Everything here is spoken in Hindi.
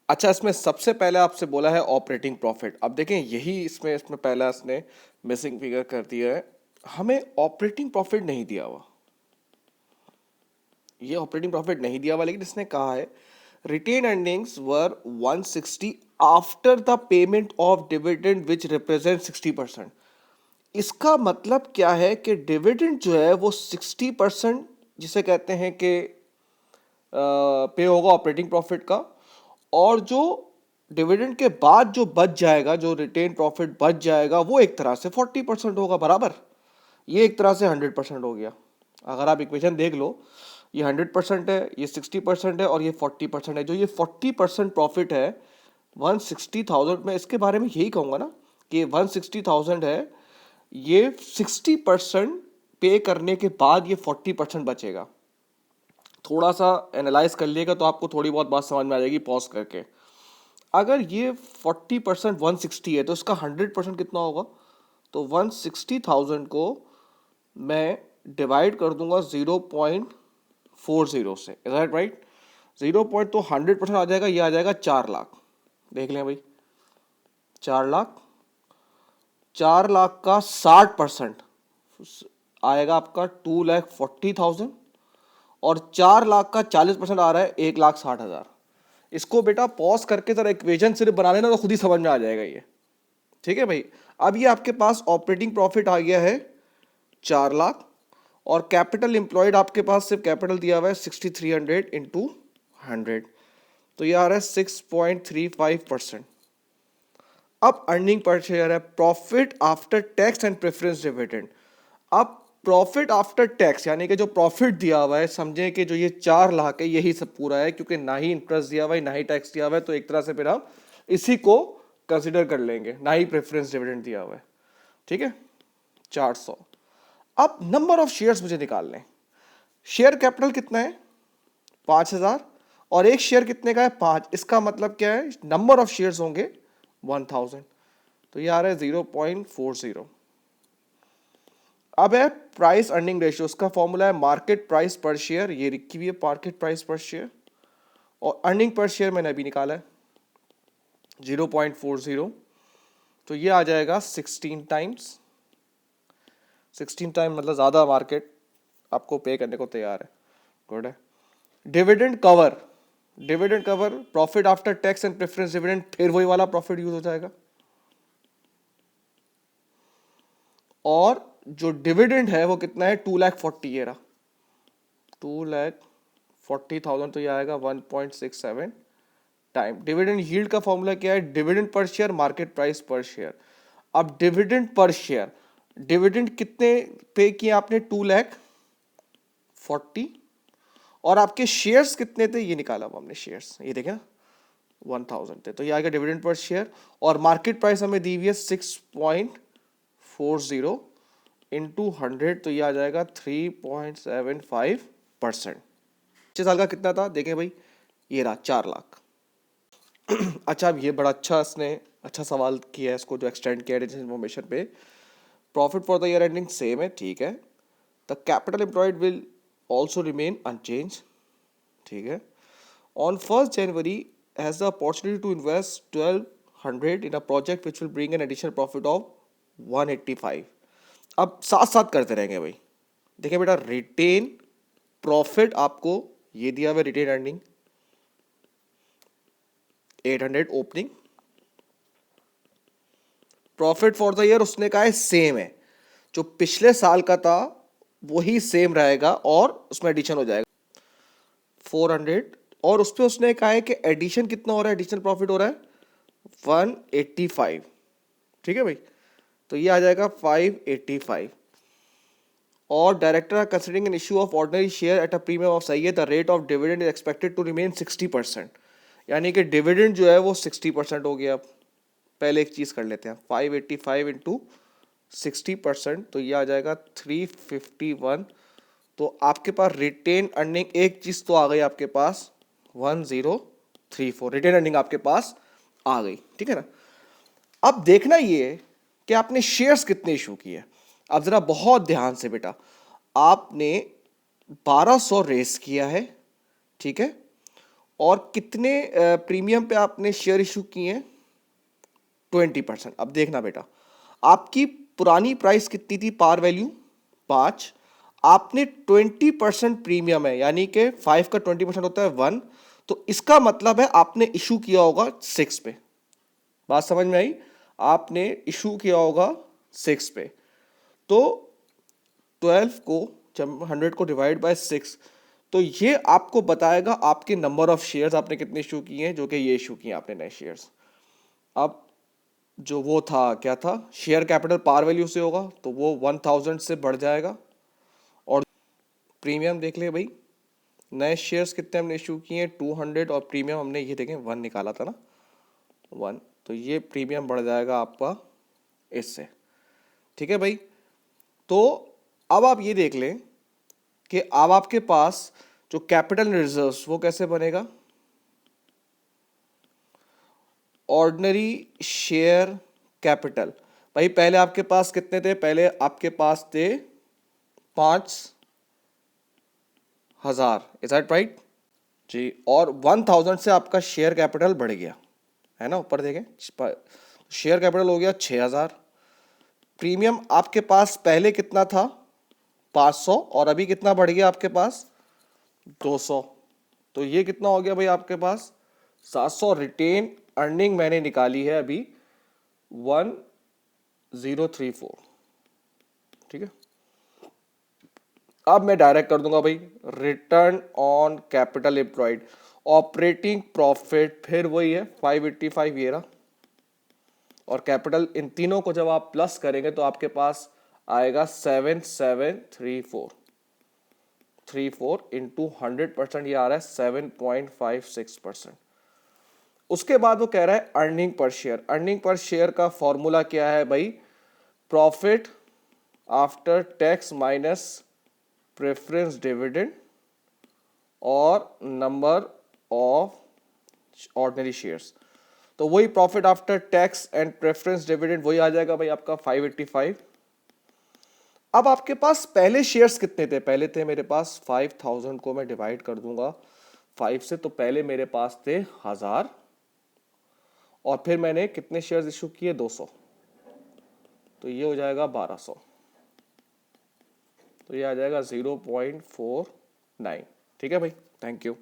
अच्छा, इसमें सबसे पहले आपसे बोला है ऑपरेटिंग प्रॉफिट। अब देखें, यही इसमें इसमें पहला इसने मिसिंग फिगर कर दिया है। हमें ऑपरेटिंग प्रॉफिट नहीं दिया हुआ, ये ऑपरेटिंग प्रॉफिट नहीं दिया हुआ, लेकिन इसने कहा है retained earnings were 160 after the payment of dividend which represent 60%। इसका मतलब क्या है कि डिविडेंड जो है वो 60% जिसे कहते हैं कि पे होगा ऑपरेटिंग प्रॉफिट का, और जो डिविडेंड के बाद जो बच जाएगा, जो रिटेन प्रॉफिट बच जाएगा, वो एक तरह से 40% होगा बराबर। ये एक तरह से 100% हो गया। अगर आप इक्वेशन देख लो, ये 100% है, ये 60% है और ये 40% है। जो ये 40% प्रॉफिट है 160,000 में, इसके बारे में यही कहूँगा ना कि 160,000 है, ये 60% पे करने के बाद ये 40% बचेगा। थोड़ा सा एनालाइज कर लिएगा तो आपको थोड़ी बहुत बात समझ में आ जाएगी पॉज करके। अगर ये 40% 160 है तो इसका 100% कितना होगा? तो 160,000 को मैं डिवाइड कर दूंगा 0.40 से, इज दैट राइट? 0. तो 100% आ जाएगा, ये आ जाएगा 4 लाख। देख लें भाई, 4 लाख, 4 लाख का 60% आएगा आपका 2,40,000, और 4 लाख का 40% आ रहा है 1,60,000। इसको बेटा पॉज करके जरा इक्वेशन सिर्फ बना लेना तो खुद ही समझ में आ जाएगा ये। ठीक है भाई। अब ये आपके पास ऑपरेटिंग प्रॉफिट आ गया है 4 लाख, और कैपिटल एम्प्लॉयड आपके पास सिर्फ कैपिटल दिया हुआ है 6,300 इंटू 100, तो ये आ रहा है 6.35%। अब अर्निंग पर शेयर है profit after tax and preference dividend. अब प्रॉफिट आफ्टर टैक्स यानी कि जो प्रॉफिट दिया हुआ है, समझे कि जो ये 4 लाख है यही सब पूरा है, क्योंकि ना ही इंटरेस्ट दिया हुआ है ना ही टैक्स दिया हुआ है, तो एक तरह से फिर हम इसी को कंसिडर कर लेंगे, ना ही प्रेफरेंस डिविडेंड दिया हुआ है। ठीक है, 400। अब नंबर ऑफ शेयर्स मुझे निकालने। शेयर कैपिटल कितना है? 5,000, और एक शेयर कितने का है? 5। इसका मतलब क्या है? नंबर ऑफ शेयर्स होंगे 1,000, तो ये आ रहा है 0.40। अब है प्राइस अर्निंग रेशियो, उसका फॉर्मूला है मार्केट प्राइस पर शेयर, ये लिखी हुई है मार्केट प्राइस पर शेयर, और अर्निंग पर शेयर मैंने अभी निकाला है 0.40, तो ये आ जाएगा 16 टाइम्स। 16 टाइम मतलब ज़्यादा मार्केट आपको पे करने को तैयार है। गुड है। Dividend cover, dividend cover profit after tax and preference dividend, फिर वही वाला प्रॉफिट यूज हो जाएगा, और जो डिविडेंड है वो कितना है? 2,40,000 ये रहा, 2,40,000, तो ये आएगा 1.67 टाइम। डिविडेंड यील्ड का फॉर्मूला क्या है? Dividend per share market price पर शेयर। अब डिविडेंड पर शेयर, डिविडेंड कितने पे किए आपने? 2,40,000, और आपके शेयर्स कितने थे? ये निकाला हुआ हमने शेयर्स, ये देखें 1,000 थे, तो ये आएगा डिविडेंड पर शेयर, और मार्केट प्राइस हमें दी हुई है 6.40 इंटू 100, तो ये आ जाएगा 3.75%। 5 साल का कितना था देखें भाई, ये रहा 4 लाख। अच्छा, अब ये बड़ा अच्छा इसने अच्छा सवाल किया है, इसको जो एक्सटेंड किया है इन्फॉर्मेशन पे। Profit for the year ending same है, ठीक है। The capital employed will also remain unchanged, ठीक है। On 1 January has the opportunity to invest 1,200 in a project which will bring an additional profit of 185। अब साथ साथ करते रहेंगे भाई। देखिए बेटा, रिटेन प्रॉफिट आपको ये दिया हुआ, retained earning 800 opening, profit for the year उसने कहा है सेम है, जो पिछले साल का था वही सेम रहेगा, और उसमें एडिशन हो जाएगा 400, और उस पर उसने कहा है कि एडिशन कितना हो रहा है? एडिशनल प्रॉफिट हो रहा है 185, ठीक है भाई, तो ये आ जाएगा 585। और director are considering an issue of ordinary share at a premium of, सही है, the rate of dividend is expected to remain 60%, यानी कि डिविडेंड जो है वो 60% हो गया। पहले एक चीज़ कर लेते हैं, 585 इंटू 60%, तो ये आ जाएगा 351। तो आपके पास रिटेन अर्निंग एक चीज़ तो आ गई आपके पास 1034, रिटेन अर्निंग आपके पास आ गई, ठीक है ना। अब देखना ये कि आपने शेयर्स कितने इशू किए। अब जरा बहुत ध्यान से बेटा, आपने 1,200 रेस किया है, ठीक है, और कितने प्रीमियम पे आपने शेयर इशू किए हैं? 20%। अब देखना बेटा, आपकी पुरानी प्राइस कितनी थी पार वैल्यू? 5। आपने 20% प्रीमियम है, यानी कि 5 का 20% होता है 1, तो इसका मतलब है आपने इशू किया होगा 6 पे। बात समझ में आई? आपने इशू किया होगा 6 पे, तो 12 को जब 100 को डिवाइड बाय 6, तो ये आपको बताएगा आपके नंबर ऑफ शेयर्स आपने कितने इशू किए हैं, जो कि ये इशू किए आपने नए शेयर्स। अब जो वो था, क्या था, शेयर कैपिटल पार वैल्यू से होगा, तो वो 1000 से बढ़ जाएगा। और प्रीमियम देख ले भाई, नए शेयर्स कितने हमने इशू किए हैं? 200, और प्रीमियम हमने ये देखें 1 निकाला था ना, 1, तो ये प्रीमियम बढ़ जाएगा आपका इससे। ठीक है भाई, तो अब आप ये देख लें कि अब आपके पास जो कैपिटल रिजर्व्स वो कैसे बनेगा? Ordinary share capital. भाई पहले आपके पास कितने थे? पहले आपके पास थे 5000, इज दैट राइट जी? और 1000 से आपका शेयर कैपिटल बढ़ गया, है ना, ऊपर देखें, शेयर कैपिटल हो गया 6000। प्रीमियम आपके पास पहले कितना था? 500, और अभी कितना बढ़ गया आपके पास? 200। तो ये कितना हो गया भाई आपके पास? 700। रिटेन अर्निंग मैंने निकाली है अभी 1034। ठीक है, अब मैं डायरेक्ट कर दूंगा भाई return on capital employed. Operating profit फिर वही है 585 ये रहा, और कैपिटल, इन तीनों को जब आप प्लस करेंगे तो आपके पास आएगा 7734 इंटू 100%, ये आ रहा है 7.56%। उसके बाद वो कह रहा है earning per share. Earning per share का फॉर्मूला क्या है भाई? Profit after tax minus preference dividend और नंबर ऑफ ऑर्डिनरी शेयर्स। तो वही profit after tax and preference dividend वही आ जाएगा भाई आपका 585। अब आपके पास पहले शेयर्स कितने थे? पहले थे मेरे पास 5000 को मैं डिवाइड कर दूंगा 5 से, तो पहले मेरे पास थे 1000, और फिर मैंने कितने शेयर्स इशू किए? 200, तो ये हो जाएगा 1200, तो ये आ जाएगा 0.49। ठीक है भाई, थैंक यू।